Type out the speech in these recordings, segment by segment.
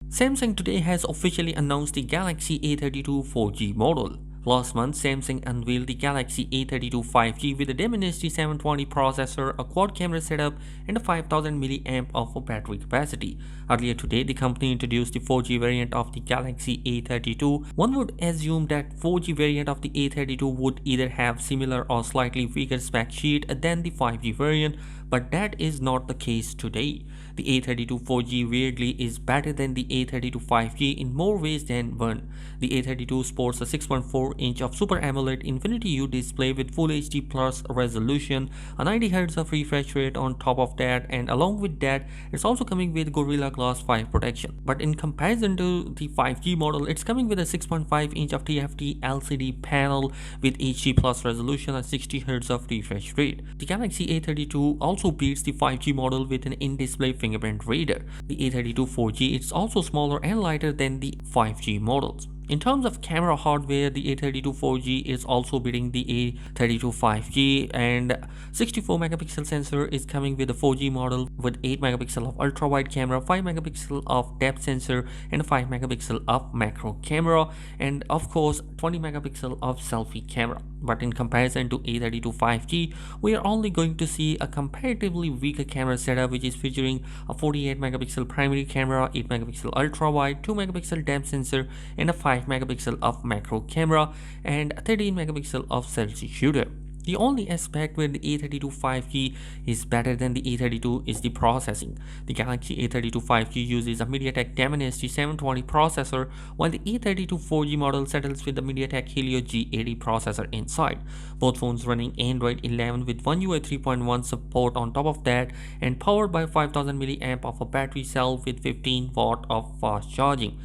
Samsung today has officially announced the Galaxy A32 4G model. Last month, Samsung unveiled the Galaxy A32 5G with a Dimensity 720 processor, a quad camera setup, and a 5000 mAh of battery capacity. Earlier today, the company introduced the 4G variant of the Galaxy A32. One would assume that 4G variant of the A32 would either have similar or slightly weaker spec sheet than the 5G variant, but that is not the case today. The A32 4G weirdly is better than the A32 5G in more ways than one. The A32 sports a 6.4-inch of Super AMOLED Infinity U display with Full HD Plus resolution, a 90Hz of refresh rate on top of that, and along with that, it's also coming with Gorilla Glass 5 protection. But in comparison to the 5G model, it's coming with a 6.5-inch of TFT LCD panel with HD Plus resolution and 60Hz of refresh rate. The Galaxy A32 also beats the 5G model with an in-display fingerprint reader. The A32 4G is also smaller and lighter than the 5G models. In terms of camera hardware, the A32 4G is also beating the A32 5G, and 64 megapixel sensor is coming with the 4G model with 8 megapixel of ultra wide camera, 5 megapixel of depth sensor, and 5 megapixel of macro camera, and of course 20 megapixel of selfie camera. But in comparison to A32 5G, we are only going to see a comparatively weaker camera setup, which is featuring a 48 megapixel primary camera, 8 megapixel ultra wide, 2 megapixel depth sensor, and a 5 megapixel of macro camera, and 13 megapixel of selfie shooter. The only aspect where the A32 5G is better than the A32 is the processing. The Galaxy A32 5G uses a MediaTek Dimensity 720 processor, while the A32 4G model settles with the MediaTek Helio G80 processor inside. Both phones running Android 11 with One UI 3.1 support on top of that, and powered by 5000 mAh of a battery cell with 15 watt of fast charging.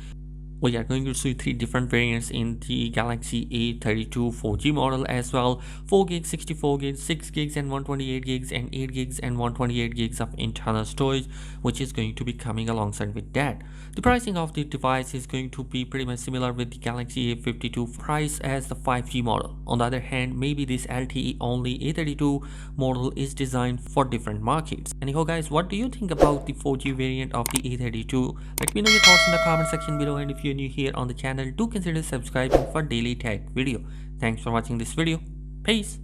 We are going to see three different variants in the Galaxy A32 4G model as well: 4 gigs, 64 gigs, 6 gigs and 128 gigs, and 8 gigs and 128 gigs of internal storage, which is going to be coming alongside with that. The pricing of the device is going to be pretty much similar with the Galaxy A52 price as the 5G model. On the other hand, maybe this LTE only A32 model is designed for different markets. Anyhow guys, what do you think about the 4G variant of the A32? Let me know your thoughts in the comment section below, and if you're new here on the channel, do consider subscribing for daily tech video. Thanks for watching this video. Peace.